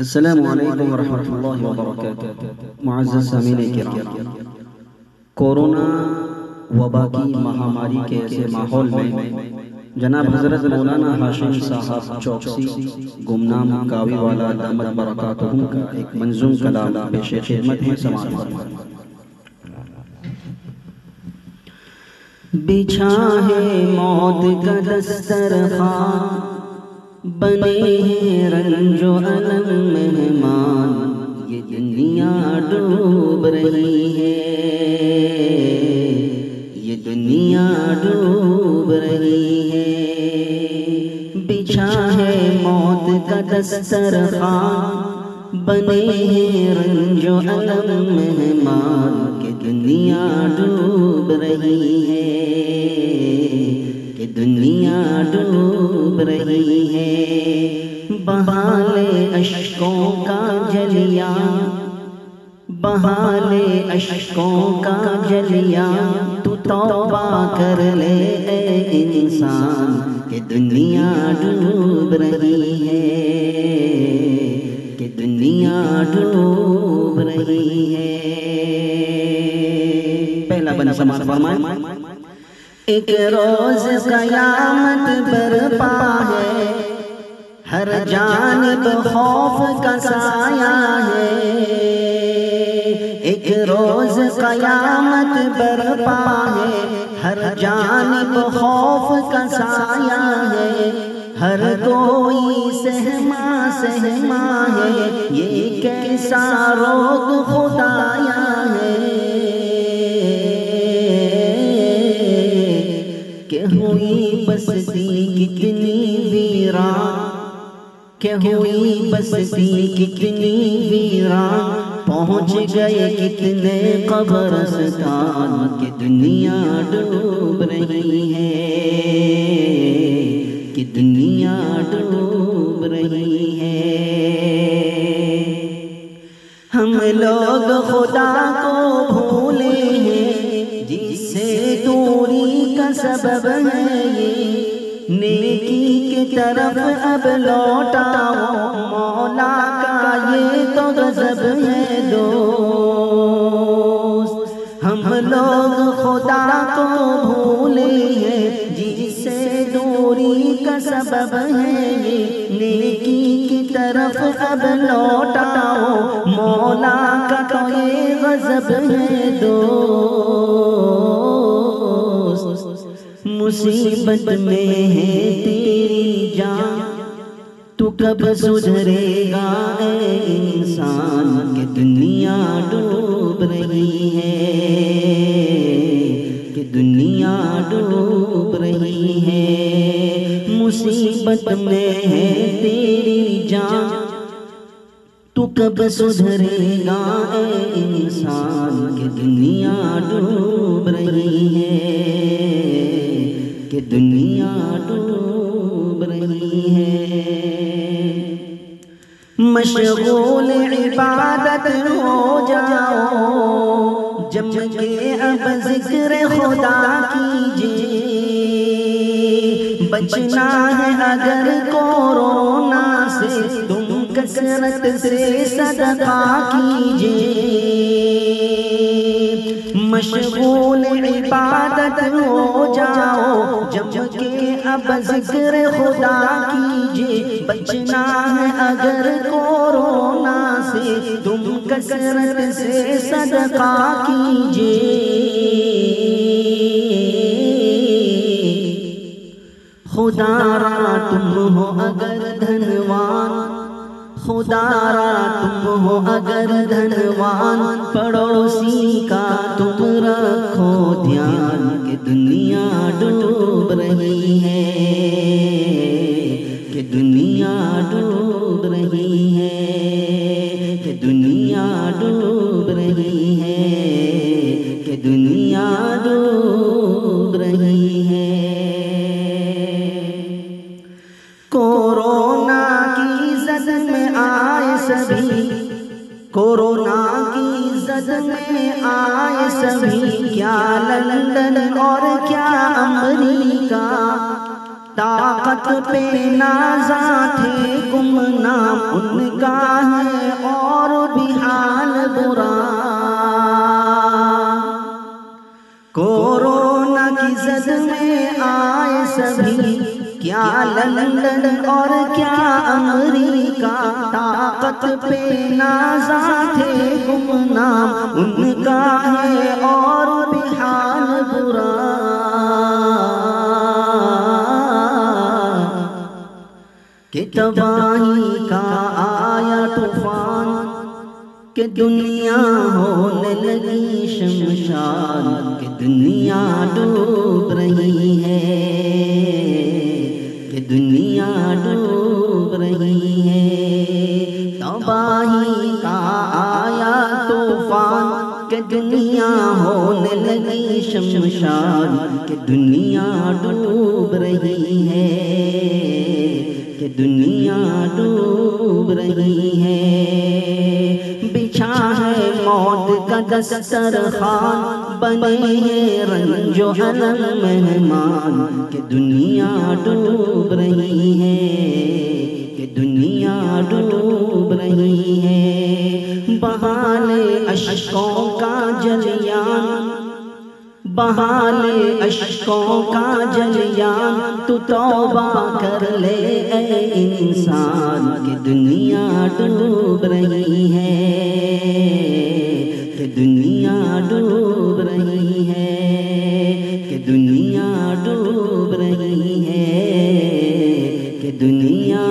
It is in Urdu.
السلام علیکم ورحمۃ اللہ وبرکاتہ۔ معزز سامعین کرام، کورونا وبا کی مہاماری کے ایسے ماحول میں جناب حضرت مولانا ہاشم صاحب چوکسی گمنام کاوی والا دامت برکاتہم کا ایک منظوم کلام پیش خدمت ہے، سماعت فرمائیں۔ بچھا ہے موت کا دسترخوان، بنے ہیں رنج و الم مہمان، یہ دنیا ڈوب رہی ہے، یہ دنیا ڈوب رہی ہے۔ بچھا ہے موت کا دسترخوان، بنے ہیں رنج و الم مہمان، کہ دنیا ڈوب رہی ہے، کہ دنیا ڈوب رہی ہے۔ بہالے اشکوں کا جلیا، بہالے اشکوں کا جلیا، تو توبہ کر لے اے انسان، کہ دنیا ڈوب رہی ہے، کہ دنیا ڈوب رہی ہے۔ پہلا بند سماعت فرمائیں۔ ایک روز قیامت برپا ہے، ہر جانب خوف کا سایہ ہے۔ ایک روز قیامت برپا ہے، ہر جانب خوف کا سایہ ہے۔ ہر کوئی سہما سہما ہے، یہ کیسا روگ خدایا ہے، کہ ہوئی بستی کتنی ویران، کہ ہوئی بستی کتنی ویران، پہنچ گئے کتنے قبرستان، کہ دنیا ڈوب رہی ہے، کہ دنیا ڈوب رہی ہے۔ ہم لوگ خدا کو بھولے ہیں، جس سے دوری کا سبب ہے یہ، نیکی کی طرف اب لوٹاؤ، مولا کا یہ تو غضب ہے دوست۔ ہم لوگ خدا کو بھولے ہیں، جس سے دوری کا سبب ہے یہ، نیکی کی طرف اب لوٹاؤ، مولا کا تو یہ غضب ہے دوست۔ مصیبت میں ہے تیری جان، تو کب سدھرے گا اے انسان، کہ دنیا ڈوب رہی ہے، کہ دنیا ڈوب رہی ہے۔ مصیبت میں ہے تیری جان، تو کب سدھرے گا اے انسان، کہ دنیا ڈوب رہی ہے، کہ دنیا ڈوب رہی ہے۔ مشغول عبادت ہو جاؤ، جم کے اب ذکر خدا کیجئے، بچنا ہے اگر کورونا سے، تم کثرت سے صدقہ کیجئے۔ مشغول عبادت ہو جاؤ، جم کے اب ذکر خدا کیجئے، بچنا ہے اگر کورونا سے، تم کثرت سے صدقہ کیجئے۔ خدا را تم ہو اگر دھنوان، خدا را تم ہو اگر دھنوان، پڑوسی کا تم رکھو دھیان، کہ دنیا ڈوب رہی ہے، کہ دنیا ڈوب رہی ہے، کہ دنیا ڈوب رہی ہے، کہ دنیا ڈوب رہی ہے۔ کورونا کی زد میں آئے سبھی، کورونا کی زد میں آئے سبھی، کیا لندن اور کیا امریکہ، طاقت پہ نازاں تھے گمنام ان کا کیا لندن اور کیا امریکہ طاقت پہ نازا تھے گمنام ان کا ہے اور بھی حال برا کہ تباہی کا آیا طوفان کہ دنیا ہونے لگی شمشان کہ دنیا ڈوب رہی ہے کہ دنیا ڈوب رہی ہے تباہی کا آیا طوفان کہ دنیا ہونے لگی شمشان کہ دنیا ڈوب رہی ہے کہ دنیا ڈوب رہی ہے بچھا ہے موت کا دسترخوان بنے ہیں رنج و الم مہمان کہ دنیا ڈوب رہی ہے کہ دنیا ڈوب رہی ہے بہالے اشکوں کا جریان بہالے اشکوں کا جریان تو توبہ کر لے اے انسان کہ دنیا ڈوب رہی ہے کہ دنیا ڈوب رہی ہے کہ دنیا ڈوب رہی ہے کہ دنیا